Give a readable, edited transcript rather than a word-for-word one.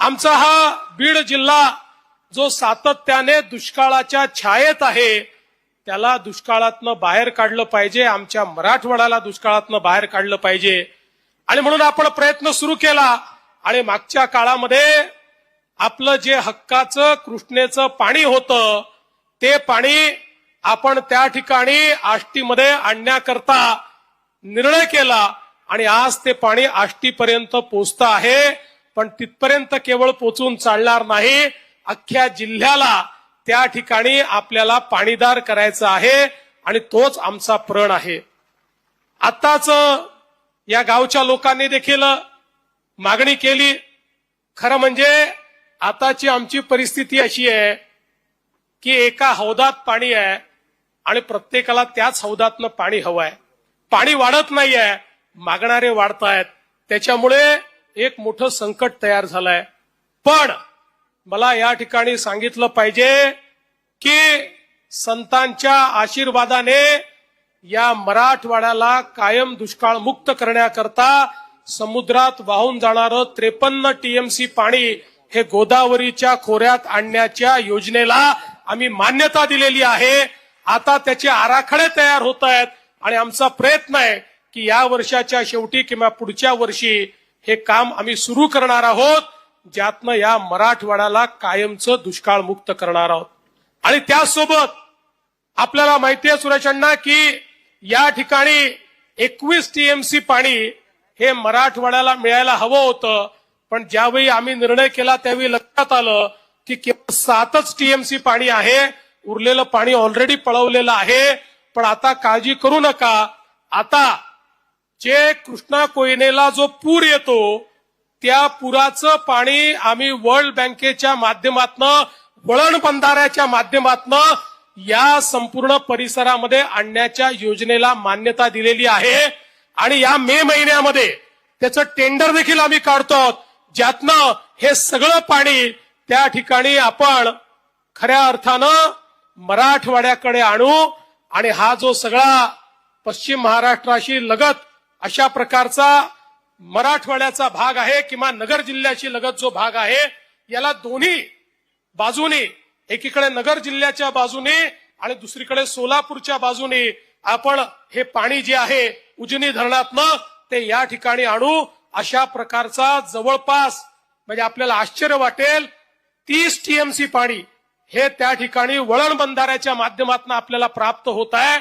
आमचा हा बीड जिल्हा जो सातत्याने दुष्काळाच्या छायेत आहे त्याला दुष्काळातनं बाहेर काढलं पाहिजे, आमच्या मराठवाड्याला दुष्काळातनं बाहेर काढलं पाहिजे. आणि म्हणून आपण प्रयत्न सुरू केला. आणि मागच्या काळामध्ये आपलं जे हक्काचं कृष्णेचं पाणी होतं ते पाणी आपण त्या ठिकाणी आष्टीमध्ये आणण्याकरता निर्णय केला आणि आज ते पाणी आष्टीपर्यंत पोहोचतं आहे. पण तिथपर्यंत केवळ पोचून चालणार नाही, अख्ख्या जिल्ह्याला त्या ठिकाणी आपल्याला पाणीदार करायचं आहे आणि तोच आमचा प्रण आहे. आताच या गावच्या लोकांनी देखील मागणी केली. खरं म्हणजे आताची आमची परिस्थिती अशी आहे की एका हौदात पाणी आहे आणि प्रत्येकाला त्याच हौदातनं पाणी हवं आहे. पाणी वाढत नाहीये, मागणारे वाढतायत. त्याच्यामुळे एक मोठं संकट तयार झालंय. पण मला या ठिकाणी सांगितलं पाहिजे की संतांच्या आशीर्वादाने या मराठवाड्याला कायम दुष्काळ मुक्त करण्याकरता समुद्रात वाहून जाणारं 53 टीएमसी पाणी हे गोदावरीच्या खोऱ्यात आणण्याच्या योजनेला आम्ही मान्यता दिलेली आहे. आता त्याचे आराखडे तयार होत आहेत आणि आमचा प्रयत्न आहे की या वर्षाच्या शेवटी किंवा पुढच्या वर्षी हे काम आम्ही सुरू करणार आहोत, ज्यातनं या मराठवाड्याला कायमचं दुष्काळ मुक्त करणार आहोत. आणि त्यासोबत आपल्याला माहिती आहे सुरेश अण्णा की या ठिकाणी 21 टीएमसी पाणी हे मराठवाड्याला मिळायला हवं होतं. पण ज्यावेळी आम्ही निर्णय केला त्यावेळी लक्षात आलं की केवळ 7च टीएमसी पाणी आहे, उरलेलं पाणी ऑलरेडी पळवलेलं आहे. पण आता काळजी करू नका, आता जे कृष्णा कोयनेला जो पूर येतो त्या पुराचं पाणी आम्ही वर्ल्ड बँकेच्या माध्यमातनं, वळण बंधाऱ्याच्या माध्यमातनं या संपूर्ण परिसरामध्ये आणण्याच्या योजनेला मान्यता दिलेली आहे. आणि या मे महिन्यामध्ये त्याचं टेंडर देखील आम्ही काढतो, ज्यातनं हे सगळं पाणी त्या ठिकाणी आपण खऱ्या अर्थानं मराठवाड्याकडे आणू. आणि हा जो सगळा पश्चिम महाराष्ट्राशी लगत अशा प्रकारचा मराठवाड्याचा भाग आहे किंवा नगर जिल्ह्याशी लगत जो भाग आहे, याला दोन्ही बाजूने, एकीकडे नगर जिल्ह्याच्या बाजूने आणि दुसरीकडे सोलापूरच्या बाजूने आपण हे पाणी जे आहे उजनी धरणातनं ते या ठिकाणी आणू. अशा प्रकारचा जवळपास म्हणजे आपल्याला आश्चर्य वाटेल 30 टीएमसी पाणी हे त्या ठिकाणी वळण बंधाऱ्याच्या माध्यमातून आपल्याला प्राप्त होत आहे.